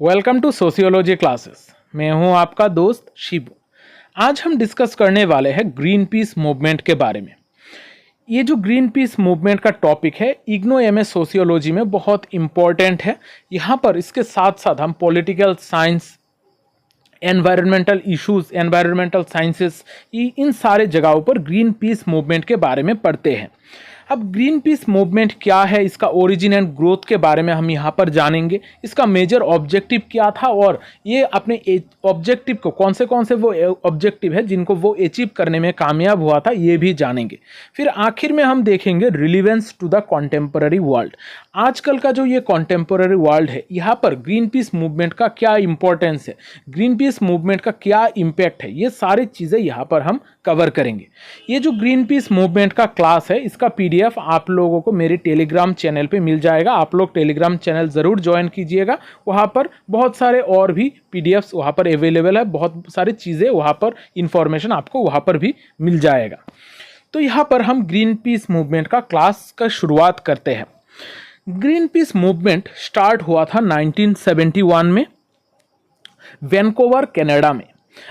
Welcome to sociology classes. मैं हूं आपका दोस्त शिबू। आज हम डिस्कस करने वाले हैं ग्रीन पीस मूवमेंट के बारे में। ये जो ग्रीन पीस मूवमेंट का टॉपिक है इग्नो एमएस सोशियोलॉजी में बहुत इंपॉर्टेंट है। यहाँ पर इसके साथ साथ हम political science, environmental issues, environmental sciences, इन सारे जगहों पर ग्रीन पीस मूवमेंट के बारे में पढ़ते हैं। अब ग्रीन पीस मूवमेंट क्या है, इसका ओरिजिन एंड ग्रोथ के बारे में हम यहाँ पर जानेंगे। इसका मेजर ऑब्जेक्टिव क्या था और ये अपने ऑब्जेक्टिव को कौन से वो ऑब्जेक्टिव है जिनको वो अचीव करने में कामयाब हुआ था, ये भी जानेंगे। फिर आखिर में हम देखेंगे relevance to the contemporary world. आजकल का जो ये कॉन्टेम्पररी वर्ल्ड है, यहाँ पर ग्रीन पीस मूवमेंट का क्या इंपॉर्टेंस है, ग्रीन पीस मूवमेंट का क्या इम्पैक्ट है, ये सारी चीज़ें यहाँ पर हम कवर करेंगे। ये जो ग्रीन पीस मूवमेंट का क्लास है, इसका पीडीएफ आप लोगों को मेरे टेलीग्राम चैनल पे मिल जाएगा। आप लोग टेलीग्राम चैनल ज़रूर ज्वाइन कीजिएगा। वहाँ पर बहुत सारे और भी पीडीएफ्स वहाँ पर अवेलेबल है, बहुत सारी चीज़ें वहाँ पर इंफॉर्मेशन आपको वहाँ पर भी मिल जाएगा। तो यहाँ पर हम ग्रीन पीस मूवमेंट का क्लास का शुरुआत करते हैं। ग्रीन पीस मूवमेंट स्टार्ट हुआ था 1971 में वैनकूवर कनाडा में।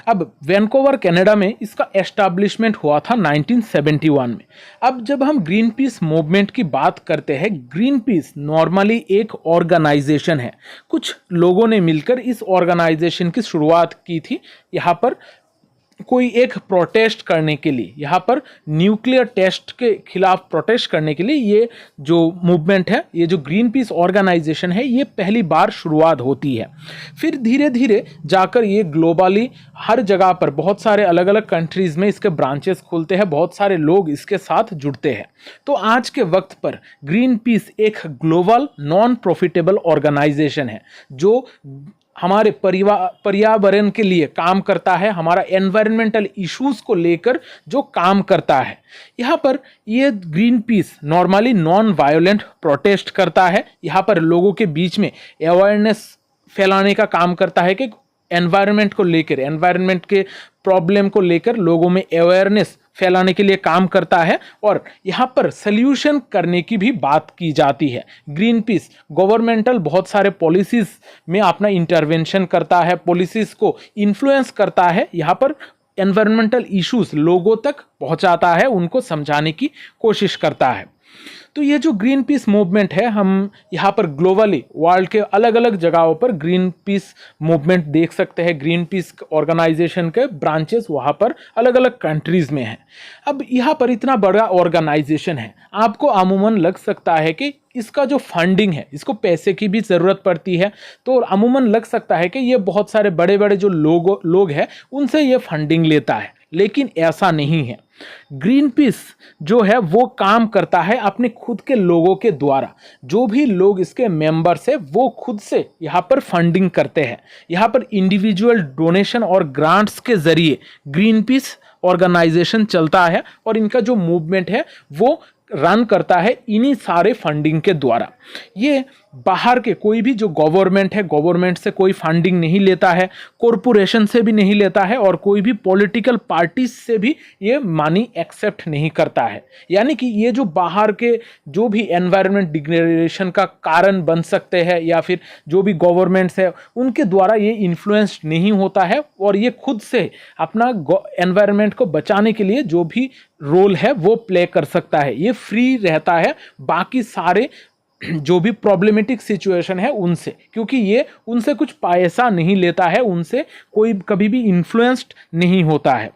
अब वैनकूवर कनाडा में इसका एस्टैब्लिशमेंट हुआ था 1971 में। अब जब हम ग्रीन पीस मूवमेंट की बात करते हैं, ग्रीन पीस नॉर्मली एक ऑर्गेनाइजेशन है। कुछ लोगों ने मिलकर इस ऑर्गेनाइजेशन की शुरुआत की थी। यहाँ पर कोई एक प्रोटेस्ट करने के लिए, यहाँ पर न्यूक्लियर टेस्ट के खिलाफ प्रोटेस्ट करने के लिए ये जो मूवमेंट है, ये जो ग्रीन पीस ऑर्गेनाइजेशन है, ये पहली बार शुरुआत होती है। फिर धीरे धीरे जाकर ये ग्लोबली हर जगह पर बहुत सारे अलग अलग कंट्रीज़ में इसके ब्रांचेस खुलते हैं, बहुत सारे लोग इसके साथ जुड़ते हैं। तो आज के वक्त पर ग्रीन पीस एक ग्लोबल नॉन प्रॉफिटेबल ऑर्गेनाइजेशन है जो हमारे पर्यावरण के लिए काम करता है, हमारा एनवायरमेंटल इश्यूज को लेकर जो काम करता है। यहाँ पर ये green peas normally non violent protest करता है। यहाँ पर लोगों के बीच में अवेयरनेस फैलाने का काम करता है कि एनवायरनमेंट को लेकर, एनवायरनमेंट के प्रॉब्लम को लेकर लोगों में अवेयरनेस फैलाने के लिए काम करता है और यहाँ पर सल्यूशन करने की भी बात की जाती है। ग्रीन पीस गवर्नमेंटल बहुत सारे पॉलिसीज़ में अपना इंटरवेंशन करता है, पॉलिसीज़ को इन्फ्लुएंस करता है, यहाँ पर एनवायरमेंटल इश्यूज़ लोगों तक पहुँचाता है, उनको समझाने की कोशिश करता है। तो ये जो ग्रीन पीस मूवमेंट है, हम यहाँ पर ग्लोबली वर्ल्ड के अलग अलग जगहों पर ग्रीन पीस मूवमेंट देख सकते हैं। ग्रीन पीस ऑर्गेनाइजेशन के ब्रांचेस वहाँ पर अलग अलग कंट्रीज़ में हैं। अब यहाँ पर इतना बड़ा ऑर्गेनाइजेशन है, आपको अमूमन लग सकता है कि इसका जो फंडिंग है, इसको पैसे की भी ज़रूरत पड़ती है। तो अमूमन लग सकता है कि ये बहुत सारे बड़े बड़े जो लोग हैं उनसे ये फंडिंग लेता है, लेकिन ऐसा नहीं है। ग्रीन पीस जो है वो काम करता है अपने खुद के लोगों के द्वारा। जो भी लोग इसके मेंबर्स है वो खुद से यहाँ पर फंडिंग करते हैं। यहाँ पर इंडिविजुअल डोनेशन और ग्रांट्स के जरिए ग्रीन पीस ऑर्गेनाइजेशन चलता है और इनका जो मूवमेंट है वो रन करता है इन्हीं सारे फंडिंग के द्वारा। ये बाहर के कोई भी जो गवर्नमेंट है, गवर्नमेंट से कोई फंडिंग नहीं लेता है, कॉरपोरेशन से भी नहीं लेता है और कोई भी पॉलिटिकल पार्टी से भी ये मनी एक्सेप्ट नहीं करता है। यानी कि ये जो बाहर के जो भी एनवायरनमेंट डिग्रेडेशन का कारण बन सकते हैं या फिर जो भी गवर्नमेंट्स है उनके द्वारा ये इन्फ्लुएंस नहीं होता है और ये खुद से अपना एनवायरनमेंट को बचाने के लिए जो भी रोल है वो प्ले कर सकता है। ये फ्री रहता है बाकी सारे जो भी प्रॉब्लमेटिक सिचुएशन है उनसे, क्योंकि ये उनसे कुछ पैसा नहीं लेता है, उनसे कोई कभी भी इन्फ्लुएंस्ड नहीं होता है।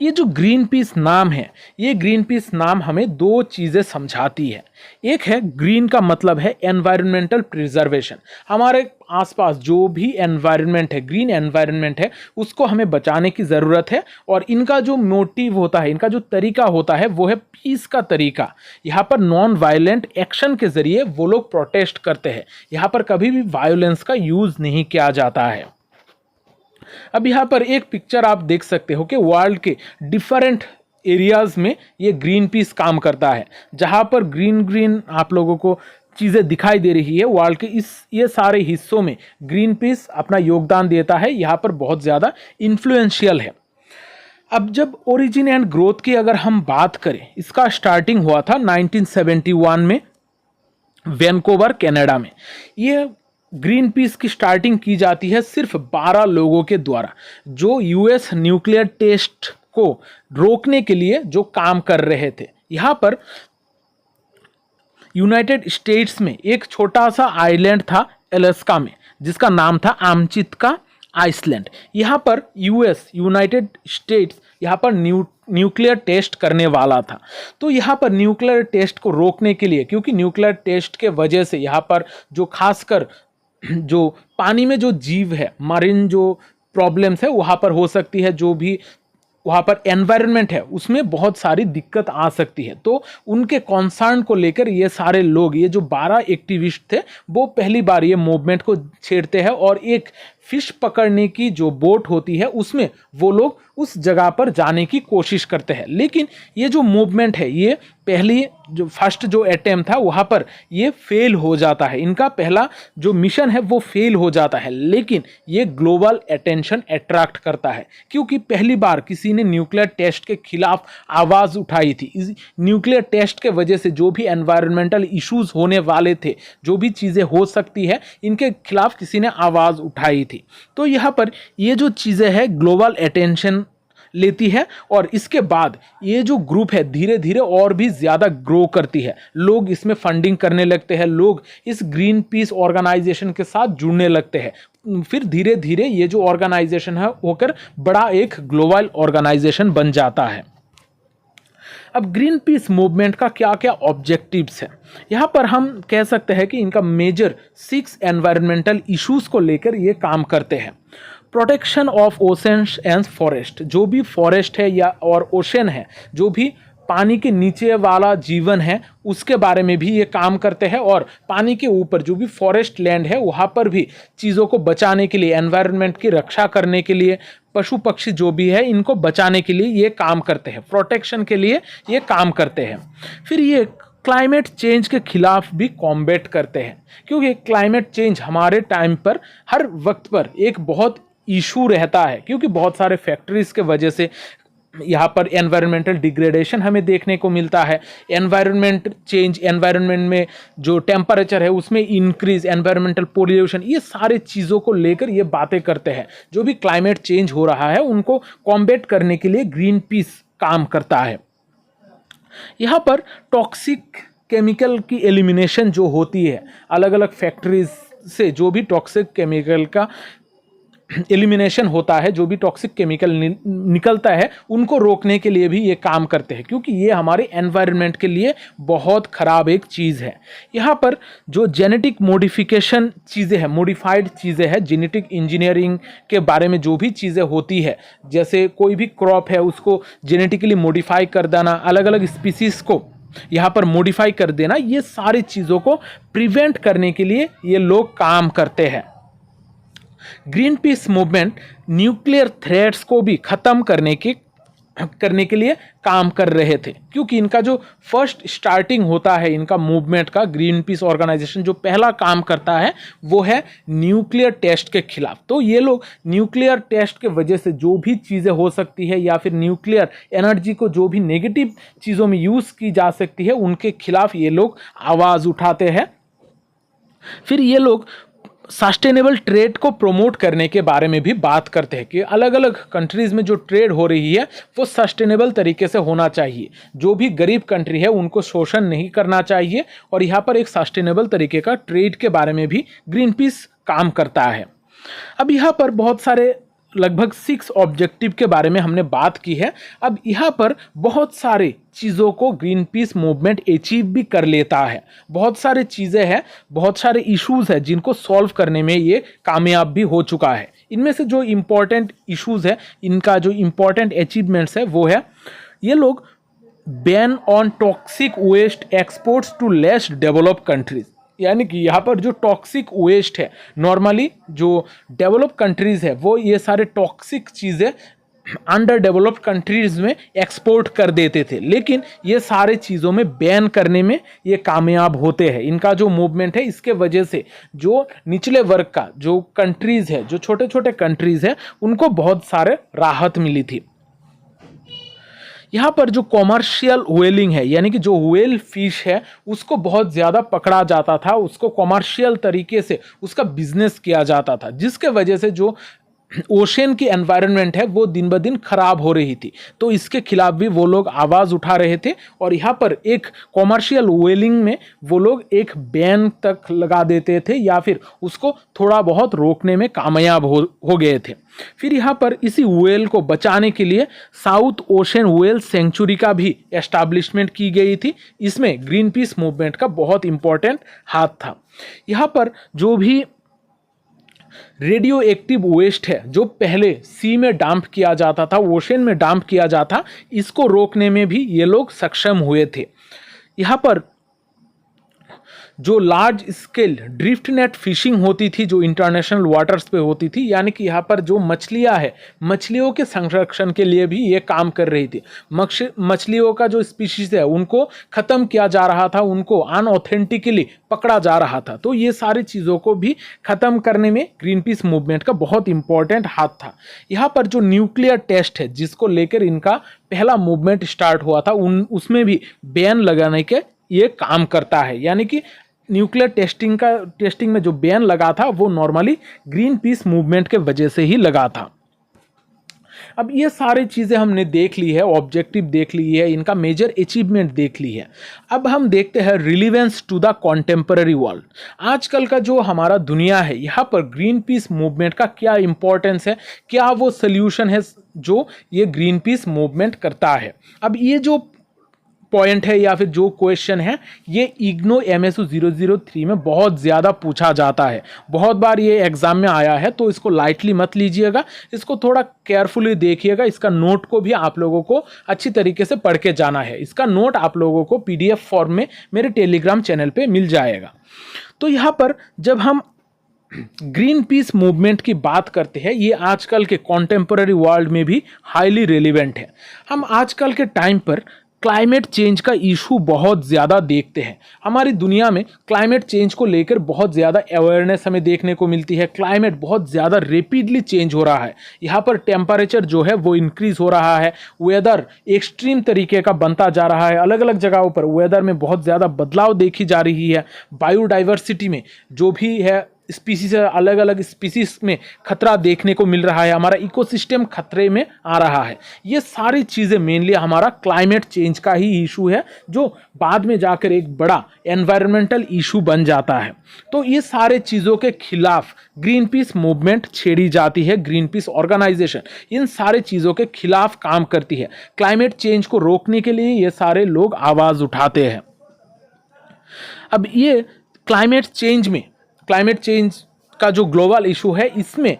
ये जो ग्रीन पीस नाम है, ये ग्रीन पीस नाम हमें दो चीज़ें समझाती है। एक है ग्रीन का मतलब है एनवायरमेंटल प्रिजर्वेशन। हमारे आसपास जो भी एनवायरनमेंट है, ग्रीन एनवायरनमेंट है, उसको हमें बचाने की ज़रूरत है और इनका जो मोटिव होता है, इनका जो तरीका होता है वो है पीस का तरीका। यहाँ पर नॉन वायलेंट एक्शन के ज़रिए वो लोग प्रोटेस्ट करते हैं। यहाँ पर कभी भी वायोलेंस का यूज़ नहीं किया जाता है। अब यहाँ पर एक पिक्चर आप देख सकते हो कि वर्ल्ड के डिफरेंट एरियाज में ये ग्रीन पीस काम करता है। जहाँ पर ग्रीन ग्रीन आप लोगों को चीज़ें दिखाई दे रही है, वर्ल्ड के ये सारे हिस्सों में ग्रीन पीस अपना योगदान देता है, यहाँ पर बहुत ज़्यादा इन्फ्लुएंशियल है। अब जब ओरिजिन एंड ग्रोथ की अगर हम बात करें, इसका स्टार्टिंग हुआ था 1971 में वैनकूवर कनाडा में। ये ग्रीन पीस की स्टार्टिंग की जाती है सिर्फ 12 लोगों के द्वारा, जो यूएस न्यूक्लियर टेस्ट को रोकने के लिए जो काम कर रहे थे। यहाँ पर यूनाइटेड स्टेट्स में एक छोटा सा आइलैंड था अलास्का में, जिसका नाम था आमचित्का आइसलैंड। यहाँ पर यूनाइटेड स्टेट्स यहाँ पर न्यूक्लियर टेस्ट करने वाला था। तो यहाँ पर न्यूक्लियर टेस्ट को रोकने के लिए, क्योंकि न्यूक्लियर टेस्ट के वजह से यहाँ पर जो खासकर जो पानी में जो जीव है, मरीन जो प्रॉब्लम्स है वहाँ पर हो सकती है, जो भी वहाँ पर एनवायरनमेंट है उसमें बहुत सारी दिक्कत आ सकती है। तो उनके कॉन्सर्न को लेकर ये सारे लोग, ये जो 12 एक्टिविस्ट थे, वो पहली बार ये मूवमेंट को छेड़ते हैं और एक फिश पकड़ने की जो बोट होती है उसमें वो लोग उस जगह पर जाने की कोशिश करते हैं। लेकिन ये जो मूवमेंट है, ये पहली जो फर्स्ट जो अटेम्प्ट था वहाँ पर ये फेल हो जाता है। इनका पहला जो मिशन है वो फेल हो जाता है, लेकिन ये ग्लोबल अटेंशन अट्रैक्ट करता है, क्योंकि पहली बार किसी ने न्यूक्लियर टेस्ट के खिलाफ आवाज़ उठाई थी। इस न्यूक्लियर टेस्ट के वजह से जो भी एनवायरमेंटल इश्यूज होने वाले थे, जो भी चीज़ें हो सकती है, इनके खिलाफ किसी ने आवाज़ उठाई थी। तो यहाँ पर ये जो चीज़ें हैं ग्लोबल अटेंशन लेती है और इसके बाद ये जो ग्रुप है धीरे धीरे और भी ज़्यादा ग्रो करती है। लोग इसमें फंडिंग करने लगते हैं, लोग इस ग्रीन पीस ऑर्गेनाइजेशन के साथ जुड़ने लगते हैं। फिर धीरे धीरे ये जो ऑर्गेनाइजेशन है होकर बड़ा एक ग्लोबल ऑर्गेनाइजेशन बन जाता है। अब ग्रीन पीस मूवमेंट का क्या क्या ऑब्जेक्टिव्स हैं, यहाँ पर हम कह सकते हैं कि इनका मेजर 6 एनवायरमेंटल इश्यूज को लेकर ये काम करते हैं। Protection of oceans and forest, जो भी फॉरेस्ट है या और ओशन है, जो भी पानी के नीचे वाला जीवन है, उसके बारे में भी ये काम करते हैं। और पानी के ऊपर जो भी फॉरेस्ट लैंड है वहाँ पर भी चीज़ों को बचाने के लिए, एनवायरनमेंट की रक्षा करने के लिए, पशु पक्षी जो भी है इनको बचाने के लिए ये काम करते हैं, प्रोटेक्शन के लिए ये काम करते हैं। फिर ये क्लाइमेट चेंज के खिलाफ भी कॉम्बैट करते हैं, क्योंकि क्लाइमेट चेंज हमारे टाइम पर हर वक्त पर एक बहुत इशू रहता है, क्योंकि बहुत सारे फैक्ट्रीज के वजह से यहाँ पर एनवायरमेंटल डिग्रेडेशन हमें देखने को मिलता है। एनवायरनमेंट चेंज, एनवायरनमेंट में जो टेम्परेचर है उसमें इंक्रीज, एनवायरमेंटल पोल्यूशन, ये सारे चीज़ों को लेकर ये बातें करते हैं। जो भी क्लाइमेट चेंज हो रहा है उनको कॉम्बैट करने के लिए ग्रीन पीस काम करता है। यहाँ पर टॉक्सिक केमिकल की एलिमिनेशन जो होती है, अलग अलग फैक्ट्रीज से जो भी टॉक्सिक केमिकल का एलिमिनेशन होता है, जो भी टॉक्सिक केमिकल निकलता है उनको रोकने के लिए भी ये काम करते हैं, क्योंकि ये हमारे एनवायरनमेंट के लिए बहुत ख़राब एक चीज़ है। यहाँ पर जो जेनेटिक मॉडिफिकेशन चीज़ें हैं, मॉडिफाइड चीज़ें हैं, जेनेटिक इंजीनियरिंग के बारे में जो भी चीज़ें होती है, जैसे कोई भी क्रॉप है उसको जेनेटिकली मॉडिफाई कर देना, अलग अलग स्पीसीज़ को यहाँ पर मॉडिफाई कर देना, ये सारी चीज़ों को प्रिवेंट करने के लिए ये लोग काम करते हैं। Green peas movement nuclear threats को भी ख़त्म करने के लिए काम कर रहे थे, क्योंकि इनका जो फर्स्ट स्टार्टिंग होता है इनका मूवमेंट का, ग्रीन पीस ऑर्गेनाइजेशन जो पहला काम करता है वो है न्यूक्लियर टेस्ट के खिलाफ। तो ये लोग न्यूक्लियर टेस्ट के वजह से जो भी चीज़ें हो सकती है या फिर न्यूक्लियर एनर्जी को जो भी नेगेटिव चीज़ों में यूज़ की जा सकती है उनके खिलाफ ये लोग आवाज़ उठाते हैं। फिर ये लोग सस्टेनेबल ट्रेड को प्रमोट करने के बारे में भी बात करते हैं कि अलग अलग कंट्रीज़ में जो ट्रेड हो रही है वो सस्टेनेबल तरीके से होना चाहिए, जो भी गरीब कंट्री है उनको शोषण नहीं करना चाहिए, और यहाँ पर एक सस्टेनेबल तरीके का ट्रेड के बारे में भी ग्रीन पीस काम करता है। अब यहाँ पर बहुत सारे लगभग 6 ऑब्जेक्टिव के बारे में हमने बात की है। अब यहाँ पर बहुत सारे चीज़ों को ग्रीन पीस मूवमेंट अचीव भी कर लेता है। बहुत सारे चीज़ें हैं, बहुत सारे इश्यूज़ हैं जिनको सॉल्व करने में ये कामयाब भी हो चुका है। इनमें से जो इम्पोर्टेंट इश्यूज़ है, इनका जो इम्पोर्टेंट अचीवमेंट्स है वो है, ये लोग ban on toxic waste exports to less developed countries, यानी कि यहाँ पर जो टॉक्सिक वेस्ट है, नॉर्मली जो डेवलप कंट्रीज़ है वो ये सारे टॉक्सिक चीज़ें अंडर डेवलप्ड कंट्रीज़ में एक्सपोर्ट कर देते थे, लेकिन ये सारे चीज़ों में बैन करने में ये कामयाब होते हैं। इनका जो मूवमेंट है इसके वजह से जो निचले वर्ग का जो कंट्रीज़ है, जो छोटे छोटे कंट्रीज़ है, उनको बहुत सारे राहत मिली थी। यहाँ पर जो कॉमर्शियल व्हेलिंग है, यानी कि जो व्हेल फिश है उसको बहुत ज़्यादा पकड़ा जाता था, उसको कॉमर्शियल तरीके से उसका बिजनेस किया जाता था, जिसके वजह से जो ओशन की एनवायरनमेंट है वो दिन ब दिन खराब हो रही थी। तो इसके खिलाफ भी वो लोग आवाज़ उठा रहे थे और यहाँ पर एक कॉमर्शियल व्हेलिंग में वो लोग एक बैन तक लगा देते थे या फिर उसको थोड़ा बहुत रोकने में कामयाब हो गए थे। फिर यहाँ पर इसी व्हेल को बचाने के लिए साउथ ओशन व्हेल सेंचुरी का भी एस्टैब्लिशमेंट की गई थी। इसमें ग्रीन पीस मूवमेंट का बहुत इंपॉर्टेंट हाथ था। यहाँ पर जो भी रेडियो एक्टिव वेस्ट है जो पहले सी में डंप किया जाता था, ओशन में डंप किया जाता, इसको रोकने में भी ये लोग सक्षम हुए थे। यहाँ पर जो large scale drift net fishing होती थी जो इंटरनेशनल वाटर्स पे होती थी, यानी कि यहाँ पर जो मछलियाँ है मछलियों के संरक्षण के लिए भी ये काम कर रही थी। मछलियों का जो स्पीशीज है उनको ख़त्म किया जा रहा था, उनको अनऑथेंटिकली पकड़ा जा रहा था। तो ये सारी चीज़ों को भी ख़त्म करने में ग्रीन पीस मूवमेंट का बहुत इंपॉर्टेंट हाथ था। यहाँ पर जो न्यूक्लियर टेस्ट है जिसको लेकर इनका पहला मूवमेंट स्टार्ट हुआ था उसमें भी बैन लगाने के ये काम करता है, यानी कि न्यूक्लियर टेस्टिंग में जो बैन लगा था वो नॉर्मली ग्रीन पीस मूवमेंट के वजह से ही लगा था। अब ये सारी चीज़ें हमने देख ली है, ऑब्जेक्टिव देख ली है, इनका मेजर अचीवमेंट देख ली है। अब हम देखते हैं relevance to the contemporary world. आजकल का जो हमारा दुनिया है यहाँ पर ग्रीन पीस मूवमेंट का क्या इंपॉर्टेंस है, क्या वो सोल्यूशन है जो ये ग्रीन पीस मूवमेंट करता है। अब ये जो पॉइंट है या फिर जो क्वेश्चन है ये इग्नो MSU 003 में बहुत ज़्यादा पूछा जाता है, बहुत बार ये एग्जाम में आया है, तो इसको लाइटली मत लीजिएगा, इसको थोड़ा केयरफुली देखिएगा। इसका नोट को भी आप लोगों को अच्छी तरीके से पढ़ के जाना है। इसका नोट आप लोगों को PDF फॉर्म में मेरे टेलीग्राम चैनल पे मिल जाएगा। तो यहाँ पर जब हम ग्रीन पीस मूवमेंट की बात करते हैं, ये आजकल के कॉन्टेम्पररी वर्ल्ड में भी हाईली रेलिवेंट है। हम आजकल के टाइम पर क्लाइमेट चेंज का इशू बहुत ज़्यादा देखते हैं। हमारी दुनिया में क्लाइमेट चेंज को लेकर बहुत ज़्यादा अवेयरनेस हमें देखने को मिलती है। क्लाइमेट बहुत ज़्यादा रेपिडली चेंज हो रहा है। यहाँ पर टेम्परेचर जो है वो इंक्रीज़ हो रहा है, वेदर एक्सट्रीम तरीके का बनता जा रहा है। अलग अलग जगहों पर वेदर में बहुत ज़्यादा बदलाव देखी जा रही है। बायोडाइवर्सिटी में जो भी है स्पीसीज है, अलग अलग स्पीसीज में खतरा देखने को मिल रहा है, हमारा इकोसिस्टम खतरे में आ रहा है। ये सारी चीज़ें मेनली हमारा क्लाइमेट चेंज का ही इशू है जो बाद में जाकर एक बड़ा एनवायरमेंटल इशू बन जाता है। तो ये सारे चीज़ों के खिलाफ ग्रीन पीस मूवमेंट छेड़ी जाती है। ग्रीन पीस ऑर्गेनाइजेशन इन सारे चीज़ों के खिलाफ काम करती है। क्लाइमेट चेंज को रोकने के लिए ये सारे लोग आवाज़ उठाते हैं। अब ये क्लाइमेट चेंज का जो ग्लोबल इशू है इसमें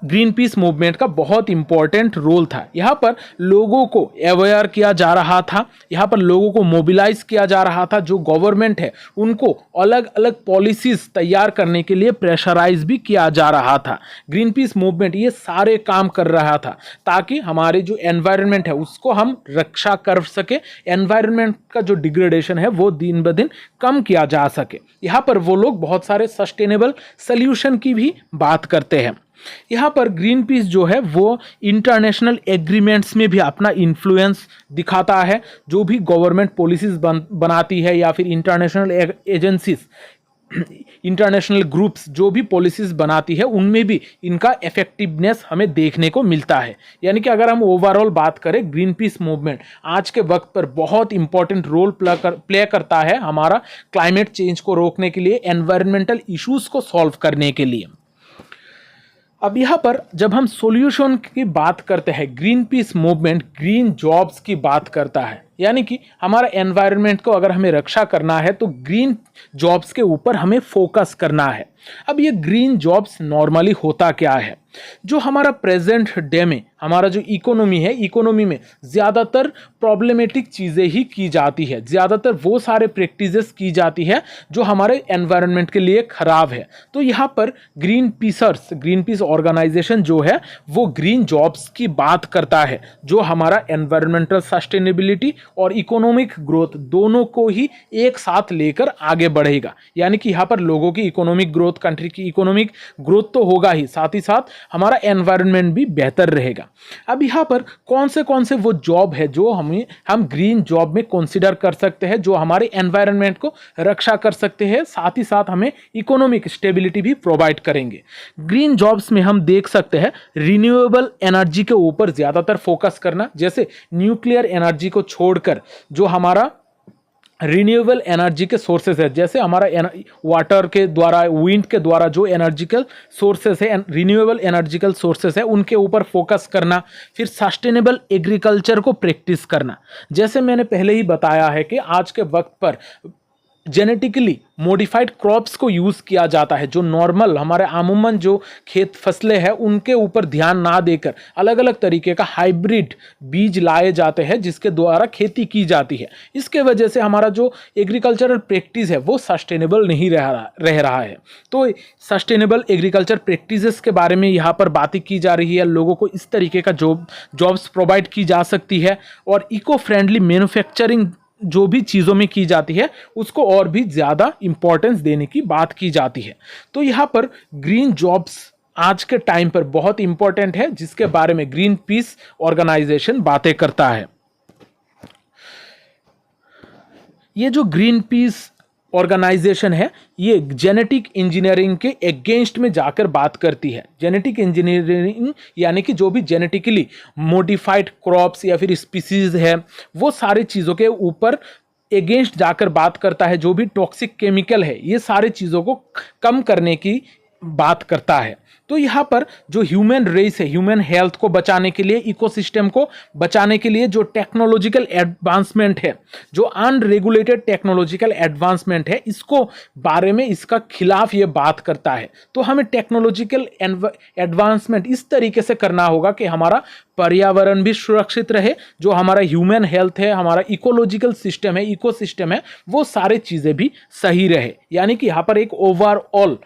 ग्रीन पीस मूवमेंट का बहुत इंपॉर्टेंट रोल था। यहाँ पर लोगों को अवेयर किया जा रहा था, यहाँ पर लोगों को मोबिलाइज किया जा रहा था। जो गवर्नमेंट है उनको अलग अलग पॉलिसीज तैयार करने के लिए प्रेशराइज भी किया जा रहा था। ग्रीन पीस मूवमेंट ये सारे काम कर रहा था ताकि हमारे जो एनवायरनमेंट है उसको हम रक्षा कर सके, एनवायरनमेंट का जो डिग्रेडेशन है वो दिन ब दिन कम किया जा सके। यहाँ पर वो लोग बहुत सारे सस्टेनेबल सल्यूशन की भी बात करते हैं। यहाँ पर ग्रीन पीस जो है वो इंटरनेशनल एग्रीमेंट्स में भी अपना इन्फ्लुएंस दिखाता है। जो भी गवर्नमेंट पॉलिसीज बनाती है या फिर इंटरनेशनल एजेंसीज, इंटरनेशनल ग्रुप्स जो भी पॉलिसीज बनाती है उनमें भी इनका इफेक्टिवनेस हमें देखने को मिलता है। यानी कि अगर हम ओवरऑल बात करें, ग्रीन पीस मूवमेंट आज के वक्त पर बहुत इंपॉर्टेंट रोल प्ले करता है हमारा क्लाइमेट चेंज को रोकने के लिए, एनवायरमेंटल इश्यूज को सॉल्व करने के लिए। अब यहाँ पर जब हम सॉल्यूशन की बात करते हैं, green peas movement green jobs की बात करता है। यानी कि हमारा एनवायरनमेंट को अगर हमें रक्षा करना है तो ग्रीन जॉब्स के ऊपर हमें फोकस करना है। अब ये ग्रीन जॉब्स नॉर्मली होता क्या है? जो हमारा प्रेजेंट डे में हमारा जो इकोनॉमी है, इकोनॉमी में ज़्यादातर प्रॉब्लमेटिक चीज़ें ही की जाती है, ज़्यादातर वो सारे प्रैक्टिसेस की जाती है जो हमारे एनवायरनमेंट के लिए ख़राब है। तो यहाँ पर ग्रीन पीस ऑर्गेनाइजेशन जो है वो ग्रीन जॉब्स की बात करता है, जो हमारा एनवायरमेंटल सस्टेनेबिलिटी और इकोनॉमिक ग्रोथ दोनों को ही एक साथ लेकर आगे बढ़ेगा। यानी कि यहाँ पर लोगों की इकोनॉमिक ग्रोथ ग्रोथ, कंट्री की इकोनॉमिक ग्रोथ तो होगा ही, साथ साथ हमारा एनवायरनमेंट भी बेहतर रहेगा। अब यहाँ पर कौन से वो जॉब है जो हम ग्रीन जॉब में कंसिडर कर सकते हैं, जो हमारे एनवायरनमेंट को रक्षा कर सकते हैं, साथ ही साथ हमें इकोनॉमिक स्टेबिलिटी भी प्रोवाइड करेंगे। ग्रीन जॉब्स में हम देख सकते हैं रिन्यूएबल एनर्जी के ऊपर ज़्यादातर फोकस करना, जैसे न्यूक्लियर एनर्जी को छोड़कर जो हमारा रिन्यूएबल एनर्जी के सोर्सेस है, जैसे हमारा वाटर के द्वारा, विंड के द्वारा जो एनर्जिकल सोर्सेस है, रिन्यूएबल एनर्जिकल सोर्सेस है, उनके ऊपर फोकस करना। फिर सस्टेनेबल एग्रीकल्चर को प्रैक्टिस करना। जैसे मैंने पहले ही बताया है कि आज के वक्त पर जेनेटिकली मॉडिफाइड क्रॉप्स को यूज़ किया जाता है, जो नॉर्मल हमारे आमूमन जो खेत फसलें हैं उनके ऊपर ध्यान ना देकर अलग अलग तरीके का हाइब्रिड बीज लाए जाते हैं जिसके द्वारा खेती की जाती है। इसके वजह से हमारा जो एग्रीकल्चरल प्रैक्टिस है वो सस्टेनेबल नहीं रह रहा है। तो सस्टेनेबल एग्रीकल्चर प्रैक्टिसेस के बारे में यहाँ पर बातें की जा रही है, लोगों को इस तरीके का जॉब्स प्रोवाइड की जा सकती है, और इको फ्रेंडली मैन्युफैक्चरिंग जो भी चीज़ों में की जाती है उसको और भी ज़्यादा इंपॉर्टेंस देने की बात की जाती है। तो यहाँ पर ग्रीन जॉब्स आज के टाइम पर बहुत इंपॉर्टेंट है, जिसके बारे में ग्रीन पीस ऑर्गेनाइजेशन बातें करता है। ये जो ग्रीन पीस ऑर्गेनाइजेशन है ये जेनेटिक इंजीनियरिंग के अगेंस्ट में जाकर बात करती है। जेनेटिक इंजीनियरिंग यानी कि जो भी जेनेटिकली मॉडिफाइड क्रॉप्स या फिर स्पीसीज है वो सारी चीज़ों के ऊपर अगेंस्ट जाकर बात करता है। जो भी टॉक्सिक केमिकल है ये सारी चीज़ों को कम करने की बात करता है। तो यहाँ पर जो ह्यूमन रेस है, ह्यूमन हेल्थ को बचाने के लिए, इकोसिस्टम को बचाने के लिए जो टेक्नोलॉजिकल एडवांसमेंट है, जो अनरेगुलेटेड टेक्नोलॉजिकल एडवांसमेंट है, इसको बारे में इसका खिलाफ ये बात करता है। तो हमें टेक्नोलॉजिकल एडवांसमेंट इस तरीके से करना होगा कि हमारा पर्यावरण भी सुरक्षित रहे, जो हमारा ह्यूमन हेल्थ है, हमारा इकोलॉजिकल सिस्टम है, इकोसिस्टम है, वो सारी चीज़ें भी सही रहे। यानी कि यहाँ पर एक ओवरऑल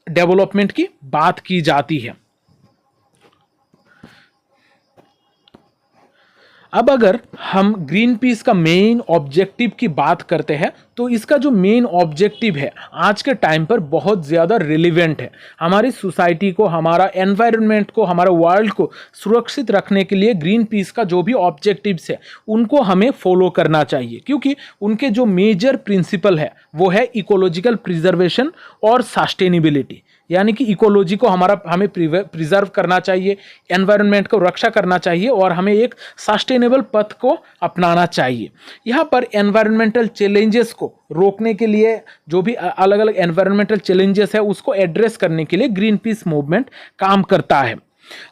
डेवलपमेंट की बात की जाती है। अब अगर हम ग्रीन पीस का मेन ऑब्जेक्टिव की बात करते हैं तो इसका जो मेन ऑब्जेक्टिव है आज के टाइम पर बहुत ज़्यादा रिलेवेंट है। हमारी सोसाइटी को, हमारा एनवायरनमेंट को, हमारे वर्ल्ड को सुरक्षित रखने के लिए ग्रीन पीस का जो भी ऑब्जेक्टिव्स है उनको हमें फॉलो करना चाहिए, क्योंकि उनके जो मेजर प्रिंसिपल है वो है इकोलॉजिकल प्रिजर्वेशन और सस्टेनेबिलिटी। यानी कि इकोलॉजी को हमें प्रिजर्व करना चाहिए, एनवायरनमेंट को रक्षा करना चाहिए और हमें एक सस्टेनेबल पथ को अपनाना चाहिए। यहाँ पर एनवायरनमेंटल चैलेंजेस को रोकने के लिए, जो भी अलग अलग एनवायरनमेंटल चैलेंजेस है उसको एड्रेस करने के लिए ग्रीन पीस मूवमेंट काम करता है।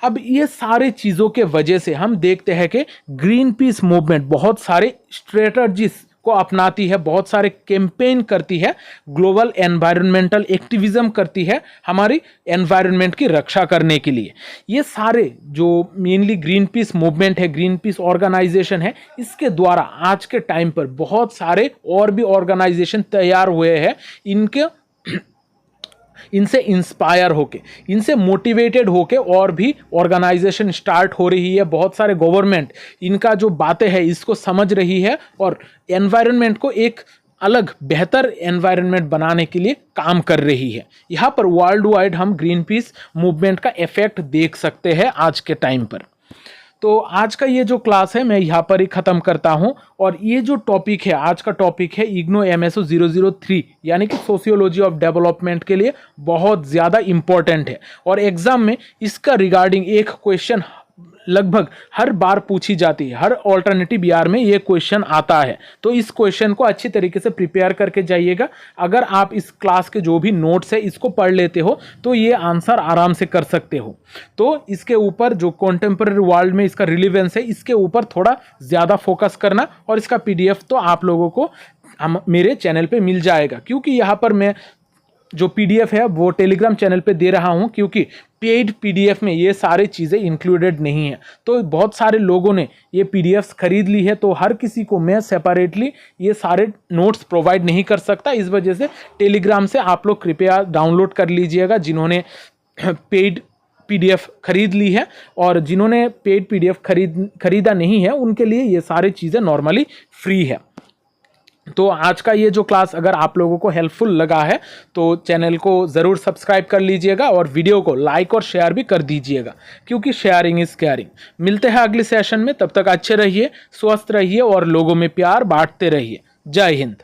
अब ये सारे चीज़ों के वजह से हम देखते हैं कि ग्रीन पीस मूवमेंट बहुत सारे स्ट्रेटजीज को अपनाती है, बहुत सारे कैंपेन करती है, ग्लोबल एनवायरनमेंटल एक्टिविज्म करती है हमारी एनवायरनमेंट की रक्षा करने के लिए। ये सारे जो मेनली ग्रीन पीस मूवमेंट है, ग्रीन पीस ऑर्गेनाइजेशन है, इसके द्वारा आज के टाइम पर बहुत सारे और भी ऑर्गेनाइजेशन तैयार हुए हैं। इनसे इंस्पायर होके, इनसे मोटिवेटेड होके और भी ऑर्गेनाइजेशन स्टार्ट हो रही है। बहुत सारे गवर्नमेंट इनका जो बातें है इसको समझ रही है और एनवायरनमेंट को एक अलग बेहतर एनवायरनमेंट बनाने के लिए काम कर रही है। यहाँ पर वर्ल्ड वाइड हम ग्रीन पीस मूवमेंट का इफेक्ट देख सकते हैं आज के टाइम पर। तो आज का ये जो क्लास है मैं यहाँ पर ही ख़त्म करता हूँ, और ये जो टॉपिक है, आज का टॉपिक है इग्नो MSO 003 यानी कि सोशियोलॉजी ऑफ डेवलपमेंट के लिए बहुत ज़्यादा इम्पोर्टेंट है, और एग्ज़ाम में इसका रिगार्डिंग एक क्वेश्चन लगभग हर बार पूछी जाती है। हर ऑल्टरनेटिव ईयर में ये क्वेश्चन आता है, तो इस क्वेश्चन को अच्छी तरीके से प्रिपेयर करके जाइएगा। अगर आप इस क्लास के जो भी नोट्स है इसको पढ़ लेते हो तो ये आंसर आराम से कर सकते हो। तो इसके ऊपर जो कॉन्टेम्पररी वर्ल्ड में इसका रिलेवेंस है इसके ऊपर थोड़ा ज़्यादा फोकस करना, और इसका PDF तो आप लोगों को मेरे चैनल पे मिल जाएगा, क्योंकि यहाँ पर मैं जो PDF है वो टेलीग्राम चैनल पे दे रहा हूँ, क्योंकि पेड PDF में ये सारी चीज़ें इंक्लूडेड नहीं है। तो बहुत सारे लोगों ने ये PDFs खरीद ली है, तो हर किसी को मैं सेपरेटली ये सारे नोट्स प्रोवाइड नहीं कर सकता। इस वजह से टेलीग्राम से आप लोग कृपया डाउनलोड कर लीजिएगा, जिन्होंने पेड PDF खरीद ली है, और जिन्होंने पेड PDF खरीदा नहीं है उनके लिए ये सारी चीज़ें नॉर्मली फ्री है। तो आज का ये जो क्लास अगर आप लोगों को हेल्पफुल लगा है तो चैनल को ज़रूर सब्सक्राइब कर लीजिएगा और वीडियो को लाइक और शेयर भी कर दीजिएगा, क्योंकि शेयरिंग इज़ केयरिंग। मिलते हैं अगले सेशन में, तब तक अच्छे रहिए, स्वस्थ रहिए और लोगों में प्यार बांटते रहिए। जय हिंद।